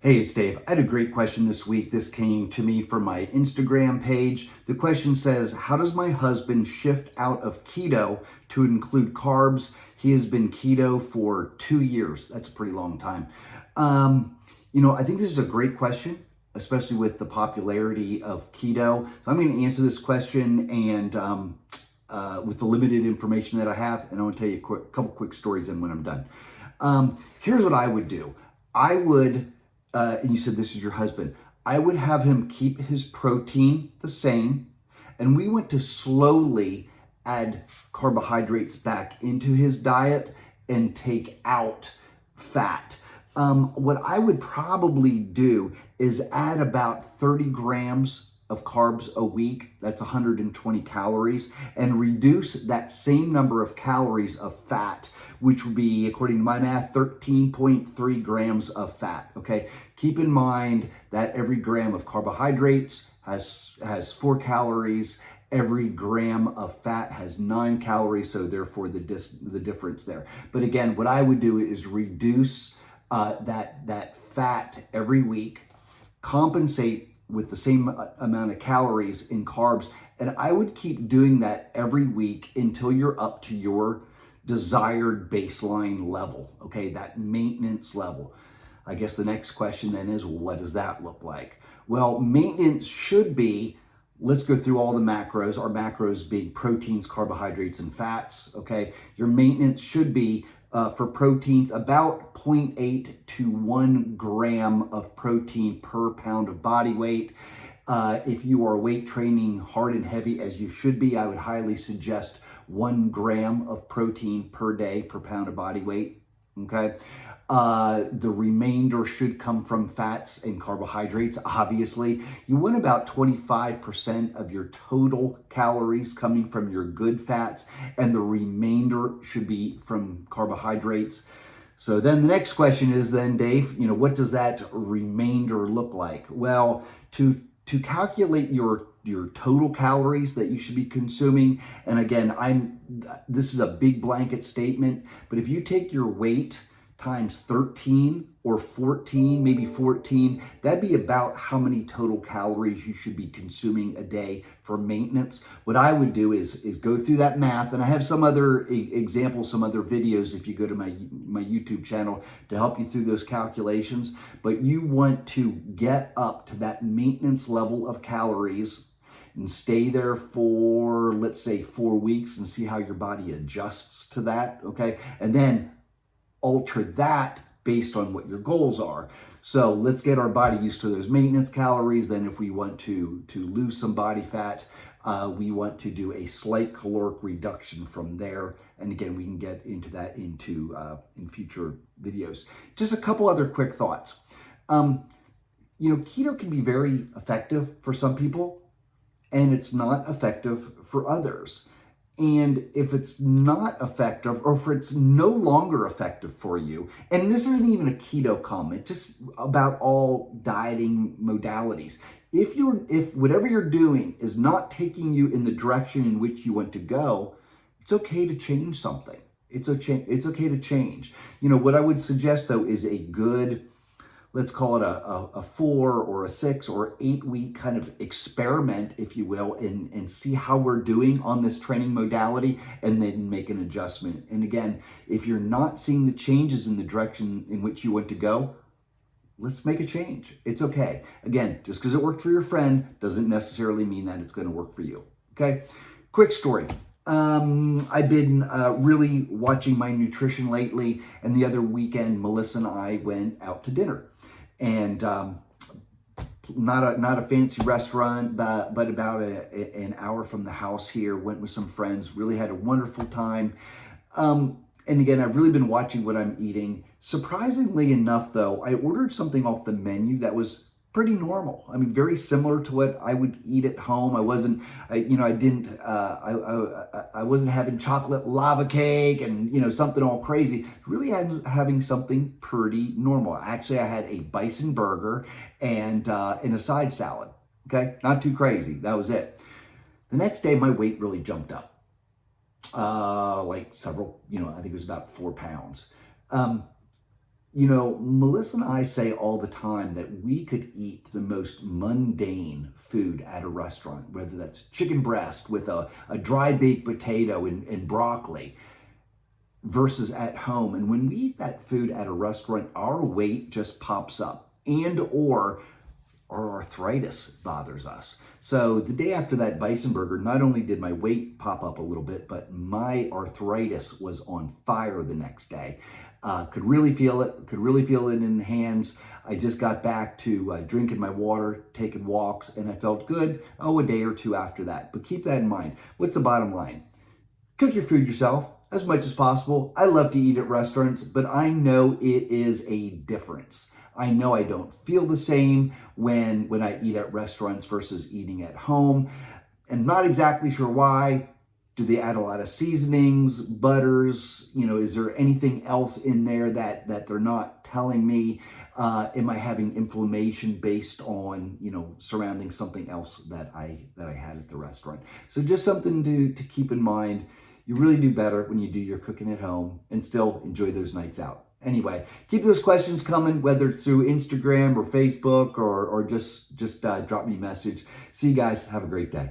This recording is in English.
Hey, it's Dave. I had a great question this week. This came to me from my Instagram page. The question says, how does my husband shift out of keto to include carbs? He has been keto for 2 years. That's a pretty long time. I think this is a great question, especially with the popularity of keto. So I'm going to answer this question and with the limited information that I have, and I want to tell you a couple quick stories and when I'm done. Here's what I would do. I would and you said this is your husband, I would have him keep his protein the same, and we want to slowly add carbohydrates back into his diet and take out fat. What I would probably do is add about 30 grams of carbs a week, that's 120 calories, and reduce that same number of calories of fat, which would be, according to my math, 13.3 grams of fat, okay? Keep in mind that every gram of carbohydrates has 4 calories, every gram of fat has 9 calories, so therefore the difference there. But again, what I would do is reduce that fat every week, compensate with the same amount of calories in carbs, and I would keep doing that every week until you're up to your desired baseline level, okay, that maintenance level. I guess the next question then is, what does that look like? Well, maintenance should be, let's go through all the macros, our macros being proteins, carbohydrates, and fats, okay? Your maintenance should be for proteins about 0.8 to 1 gram of protein per pound of body weight. If you are weight training hard and heavy as you should be, I would highly suggest 1 gram of protein per day per pound of body weight, okay? The remainder should come from fats and carbohydrates, obviously. You want about 25% of your total calories coming from your good fats, and the remainder should be from carbohydrates. So then the next question is then, Dave, what does that remainder look like? Well, to calculate your total calories that you should be consuming, and again, this is a big blanket statement, but if you take your weight times 13 or 14, maybe 14, that'd be about how many total calories you should be consuming a day for maintenance. What I would do is go through that math, and I have some other examples, some other videos if you go to my YouTube channel to help you through those calculations, but you want to get up to that maintenance level of calories and stay there for, let's say, 4 weeks and see how your body adjusts to that, okay? And then alter that based on what your goals are. So let's get our body used to those maintenance calories. Then if we want to lose some body fat, we want to do a slight caloric reduction from there. And again, we can get into that in future videos. Just a couple other quick thoughts. Keto can be very effective for some people, and it's not effective for others. And if it's not effective, or if it's no longer effective for you, and this isn't even a keto comment, just about all dieting modalities. If whatever you're doing is not taking you in the direction in which you want to go, it's okay to change something. It's okay to change. What I would suggest though is a good, let's call it a 4 or a 6 or 8 week kind of experiment, if you will, and see how we're doing on this training modality, and then make an adjustment. And again, if you're not seeing the changes in the direction in which you want to go, let's make a change. It's okay. Again, just because it worked for your friend doesn't necessarily mean that it's going to work for you. Okay? Quick story. I've been really watching my nutrition lately, and the other weekend, Melissa and I went out to dinner. And not a fancy restaurant, but about an hour from the house here. Went with some friends, really had a wonderful time. And again, I've really been watching what I'm eating. Surprisingly enough, though, I ordered something off the menu that was pretty normal. I mean, very similar to what I would eat at home. I wasn't having chocolate lava cake and, something all crazy. Really having something pretty normal. Actually, I had a bison burger and a side salad. Okay, not too crazy. That was it. The next day, my weight really jumped up. Like several, I think it was about 4 pounds. You know, Melissa and I say all the time that we could eat the most mundane food at a restaurant, whether that's chicken breast with a dry baked potato and broccoli versus at home. And when we eat that food at a restaurant, our weight just pops up and or our arthritis bothers us. So the day after that bison burger, not only did my weight pop up a little bit, but my arthritis was on fire the next day. Could really feel it in the hands. I just got back to drinking my water, taking walks, and I felt good, a day or two after that. But keep that in mind. What's the bottom line? Cook your food yourself as much as possible. I love to eat at restaurants, but I know it is a difference. I know I don't feel the same when I eat at restaurants versus eating at home. And not exactly sure why. Do they add a lot of seasonings, butters? You know, is there anything else in there that they're not telling me? Am I having inflammation based on, surrounding something else that I had at the restaurant? So just something to keep in mind. You really do better when you do your cooking at home and still enjoy those nights out. Anyway, keep those questions coming, whether it's through Instagram or Facebook or just drop me a message. See you guys. Have a great day.